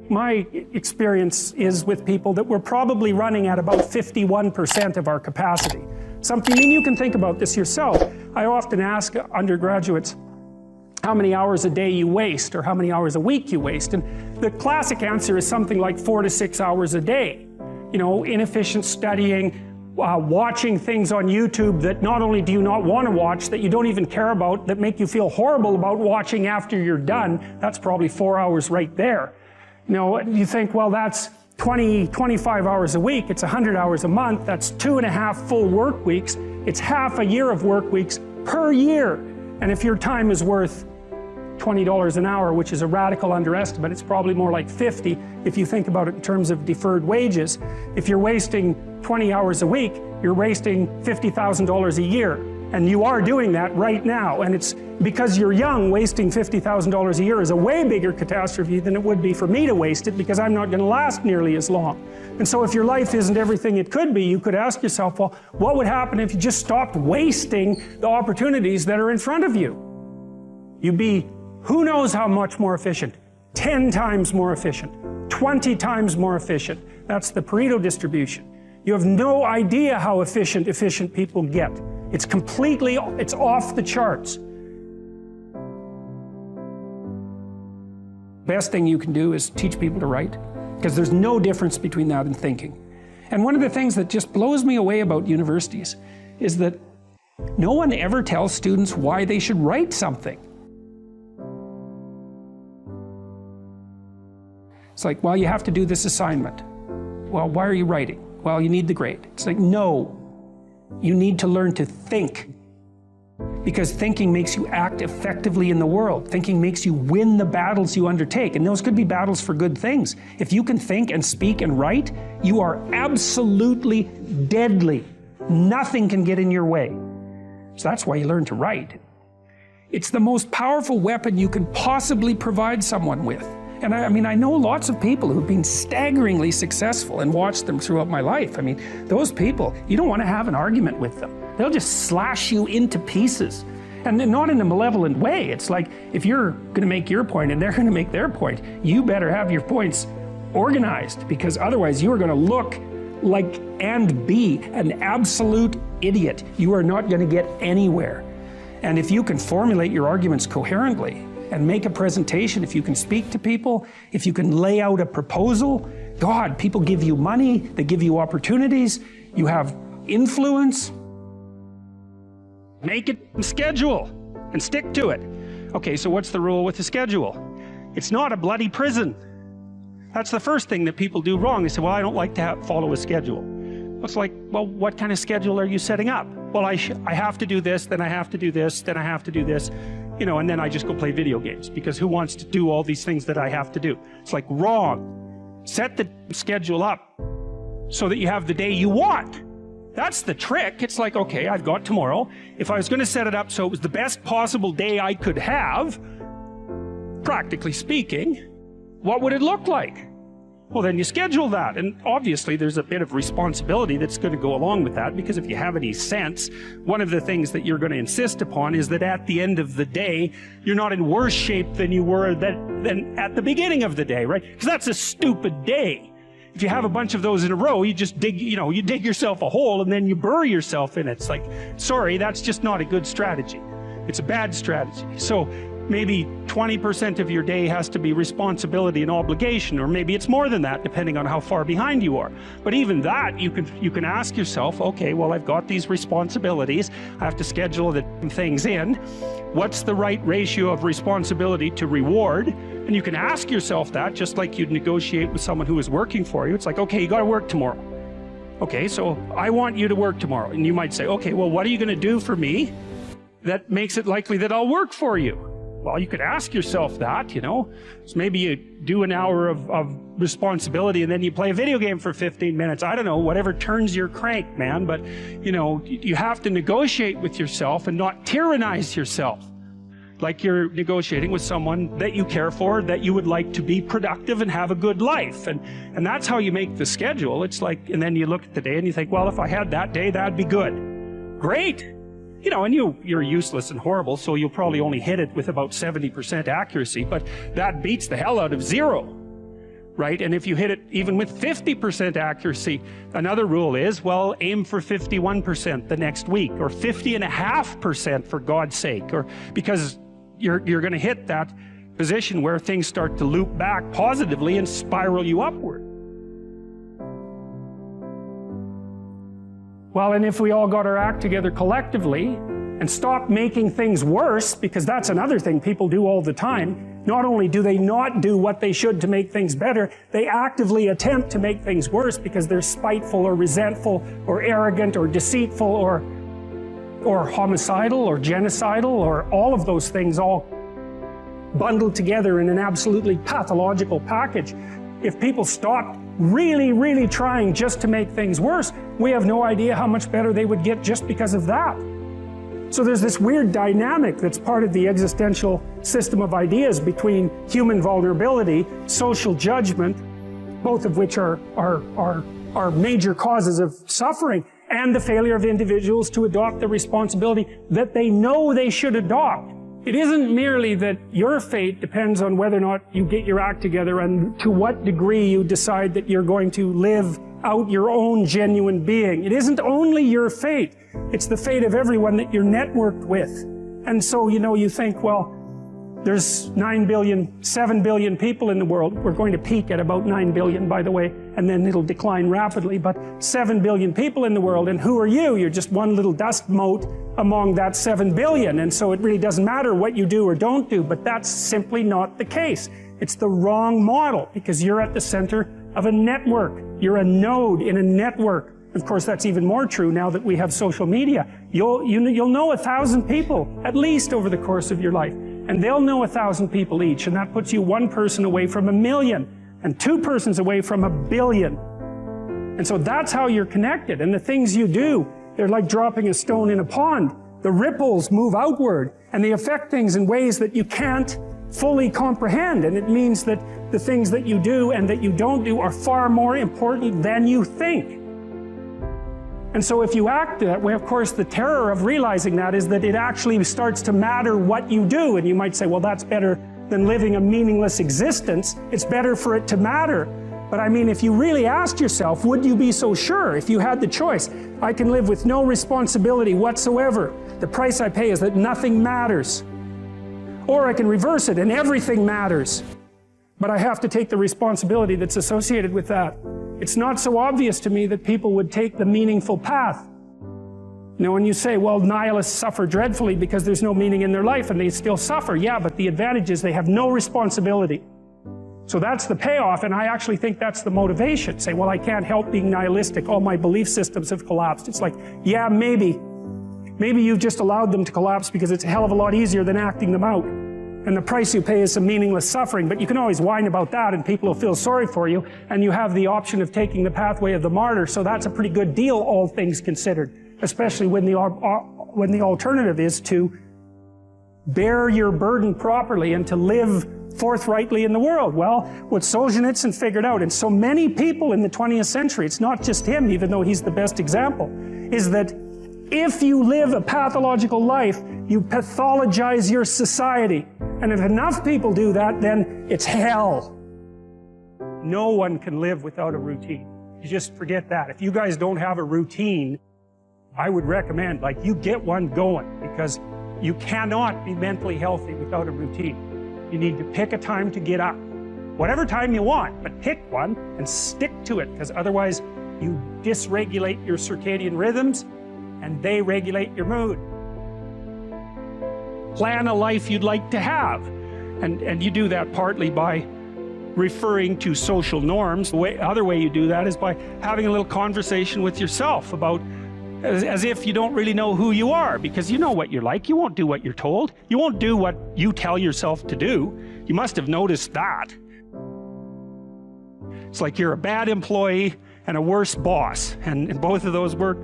my experience is with people that we're probably running at about 51% of our capacity. Something, I mean, you can think about this yourself. I often ask undergraduates how many hours a day you waste or how many hours a week you waste. And the classic answer is something like 4 to 6 hours a day. You know, inefficient studying, watching things on YouTube that not only do you not want to watch, that you don't even care about, that make you feel horrible about watching after you're done. That's probably 4 hours right there. You know, you think, well, that's 25 hours a week, it's 100 hours a month, that's 2.5 full work weeks, it's half a year of work weeks per year. And if your time is worth $20 an hour, which is a radical underestimate, it's probably more like 50 if you think about it in terms of deferred wages. If you're wasting 20 hours a week, you're wasting $50,000 a year. And you are doing that right now. And it's because you're young, wasting $50,000 a year is a way bigger catastrophe than it would be for me to waste it, because I'm not going to last nearly as long. And so if your life isn't everything it could be, you could ask yourself, well, what would happen if you just stopped wasting the opportunities that are in front of you? You'd be who knows how much more efficient? 10 times more efficient, 20 times more efficient. That's the Pareto distribution. You have no idea how efficient people get. It's completely, it's off the charts. Best thing you can do is teach people to write, because there's no difference between that and thinking. And one of the things that just blows me away about universities is that no one ever tells students why they should write something. It's like, well, you have to do this assignment. Well, why are you writing? Well, you need the grade. It's like, no. You need to learn to think. Because thinking makes you act effectively in the world. Thinking makes you win the battles you undertake. And those could be battles for good things. If you can think and speak and write, you are absolutely deadly. Nothing can get in your way. So that's why you learn to write. It's the most powerful weapon you can possibly provide someone with. And I mean, I know lots of people who've been staggeringly successful and watched them throughout my life. I mean, those people, you don't want to have an argument with them. They'll just slash you into pieces. And not in a malevolent way. It's like, if you're going to make your point and they're going to make their point, you better have your points organized, because otherwise you are going to look like and be an absolute idiot. You are not going to get anywhere. And if you can formulate your arguments coherently, and make a presentation, if you can speak to people, if you can lay out a proposal, God, people give you money, they give you opportunities, you have influence. Make it a schedule and stick to it. Okay, so what's the rule with the schedule? It's not a bloody prison. That's the first thing that people do wrong. They say, well, I don't like to follow a schedule. It's like, well, what kind of schedule are you setting up? Well, I have to do this, then I have to do this, then I have to do this. You know, and then I just go play video games, because who wants to do all these things that I have to do? It's like, wrong. Set the schedule up so that you have the day you want. That's the trick. It's like, okay, I've got tomorrow. If I was going to set it up so it was the best possible day I could have, practically speaking, what would it look like? Well, then you schedule that. And obviously there's a bit of responsibility that's going to go along with that, because if you have any sense, one of the things that you're going to insist upon is that at the end of the day, you're not in worse shape than you were than at the beginning of the day, right? Because that's a stupid day. If you have a bunch of those in a row, you just dig, you know, you dig yourself a hole and then you bury yourself in it. It's like, sorry, that's just not a good strategy. It's a bad strategy. So maybe 20% of your day has to be responsibility and obligation, or maybe it's more than that, depending on how far behind you are. But even that, you can ask yourself, okay, well, I've got these responsibilities. I have to schedule the things in. What's the right ratio of responsibility to reward? And you can ask yourself that, just like you'd negotiate with someone who is working for you. It's like, okay, you got to work tomorrow. Okay, so I want you to work tomorrow. And you might say, okay, well, what are you going to do for me that makes it likely that I'll work for you? Well, you could ask yourself that, you know. So maybe you do an hour of responsibility and then you play a video game for 15 minutes. I don't know, whatever turns your crank, man. But, you know, you have to negotiate with yourself and not tyrannize yourself. Like you're negotiating with someone that you care for, that you would like to be productive and have a good life. And that's how you make the schedule. It's like, and then you look at the day and you think, well, if I had that day, that'd be good. Great. You know, and you're useless and horrible, so you'll probably only hit it with about 70% accuracy, but that beats the hell out of 0. right? And if you hit it even with 50% accuracy, another rule is, well, aim for 51% the next week, or 50.5% for God's sake, or because you're going to hit that position where things start to loop back positively and spiral you upward. Well, and if we all got our act together collectively and stopped making things worse, because that's another thing people do all the time, not only do they not do what they should to make things better, they actively attempt to make things worse because they're spiteful or resentful or arrogant or deceitful or homicidal or genocidal, or all of those things all bundled together in an absolutely pathological package. If people stopped really trying just to make things worse, we have no idea how much better they would get just because of that. So there's this weird dynamic that's part of the existential system of ideas between human vulnerability, social judgment, both of which are major causes of suffering, and the failure of individuals to adopt the responsibility that they know they should adopt. It isn't merely that your fate depends on whether or not you get your act together and to what degree you decide that you're going to live out your own genuine being. It isn't only your fate, it's the fate of everyone that you're networked with. And so, you think, well, there's 7 billion people in the world. We're going to peak at about 9 billion, by the way, and then it'll decline rapidly, but 7 billion people in the world, and who are you? You're just one little dust mote among that 7 billion, and so it really doesn't matter what you do or don't do, but that's simply not the case. It's the wrong model, because you're at the center of a network. You're a node in a network. Of course, that's even more true now that we have social media. You'll know 1,000 people, at least, over the course of your life. And they'll know 1,000 people each, and that puts you one person away from 1 million, and 2 persons away from 1 billion. And so that's how you're connected, and the things you do, they're like dropping a stone in a pond. The ripples move outward, and they affect things in ways that you can't fully comprehend, and it means that the things that you do and that you don't do are far more important than you think. And so if you act that way, of course, the terror of realizing that is that it actually starts to matter what you do. And you might say, well, that's better than living a meaningless existence. It's better for it to matter. But I mean, if you really asked yourself, would you be so sure if you had the choice? I can live with no responsibility whatsoever. The price I pay is that nothing matters. Or I can reverse it and everything matters. But I have to take the responsibility that's associated with that. It's not so obvious to me that people would take the meaningful path. When you say, well, nihilists suffer dreadfully because there's no meaning in their life, and they still suffer. Yeah, but the advantage is they have no responsibility. So that's the payoff, and I actually think that's the motivation. Say, well, I can't help being nihilistic. All my belief systems have collapsed. It's like, yeah, maybe. Maybe you've just allowed them to collapse because it's a hell of a lot easier than acting them out. And the price you pay is some meaningless suffering, but you can always whine about that and people will feel sorry for you, and you have the option of taking the pathway of the martyr, so that's a pretty good deal, all things considered, especially when the alternative is to bear your burden properly and to live forthrightly in the world. Well, what Solzhenitsyn figured out, and so many people in the 20th century, it's not just him, even though he's the best example, is that if you live a pathological life, you pathologize your society. And if enough people do that, then it's hell. No one can live without a routine. You just forget that. If you guys don't have a routine, I would recommend, you get one going, because you cannot be mentally healthy without a routine. You need to pick a time to get up. Whatever time you want, but pick one and stick to it, because otherwise you dysregulate your circadian rhythms, and they regulate your mood. Plan a life you'd like to have. And you do that partly by referring to social norms. The other way you do that is by having a little conversation with yourself about, as if you don't really know who you are, because you know what you're like. You won't do what you're told. You won't do what you tell yourself to do. You must have noticed that. It's like you're a bad employee and a worse boss, and both of those work,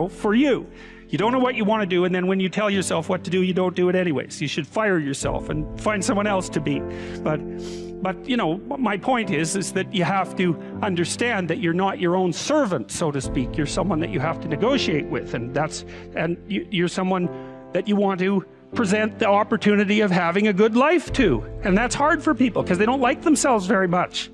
for you. You don't know what you want to do, and then when you tell yourself what to do, you don't do it anyways. You should fire yourself and find someone else to be. But my point is that you have to understand that you're not your own servant, so to speak. You're someone that you have to negotiate with, and you're someone that you want to present the opportunity of having a good life to. And that's hard for people because they don't like themselves very much.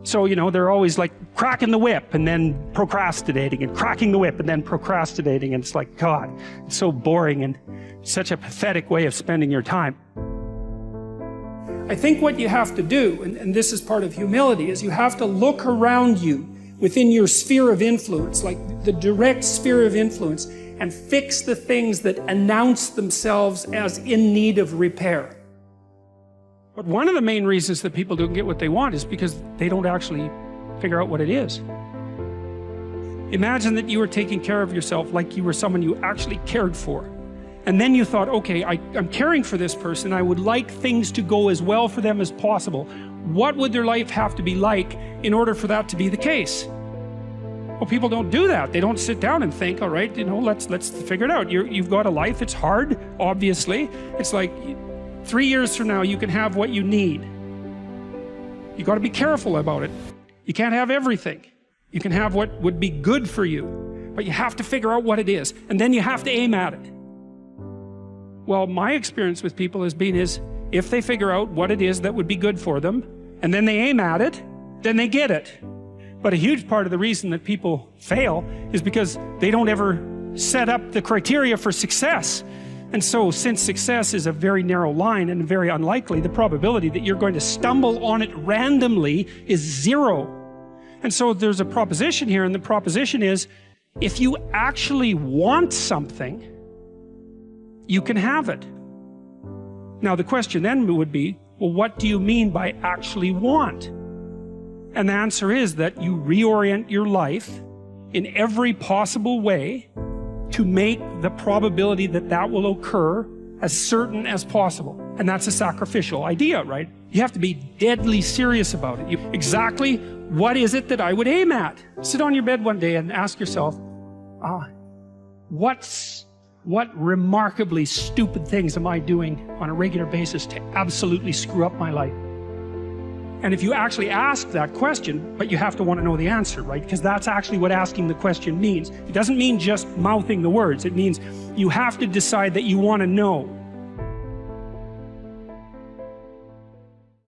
So, you know, they're always like cracking the whip and then procrastinating, and cracking the whip and then procrastinating. And it's like, God, it's so boring and such a pathetic way of spending your time. I think what you have to do, and this is part of humility, is you have to look around you within your sphere of influence, like the direct sphere of influence, and fix the things that announce themselves as in need of repair. But one of the main reasons that people don't get what they want is because they don't actually figure out what it is. Imagine that you were taking care of yourself like you were someone you actually cared for. And then you thought, okay, I'm caring for this person. I would like things to go as well for them as possible. What would their life have to be like in order for that to be the case? Well, people don't do that. They don't sit down and think, all right, you know, let's figure it out. You've got a life. It's hard, obviously. It's like 3 years from now, you can have what you need. You got to be careful about it. You can't have everything. You can have what would be good for you, but you have to figure out what it is, and then you have to aim at it. Well, my experience with people has been if they figure out what it is that would be good for them, and then they aim at it, then they get it. But a huge part of the reason that people fail is because they don't ever set up the criteria for success. And so, since success is a very narrow line and very unlikely, the probability that you're going to stumble on it randomly is 0. And so there's a proposition here, and the proposition is, if you actually want something, you can have it. Now the question then would be, well, what do you mean by actually want? And the answer is that you reorient your life in every possible way to make the probability that that will occur as certain as possible. And that's a sacrificial idea, right? You have to be deadly serious about it. Exactly what is it that I would aim at? Sit on your bed one day and ask yourself, what remarkably stupid things am I doing on a regular basis to absolutely screw up my life? And if you actually ask that question, but you have to want to know the answer, right? Because that's actually what asking the question means. It doesn't mean just mouthing the words. It means you have to decide that you want to know.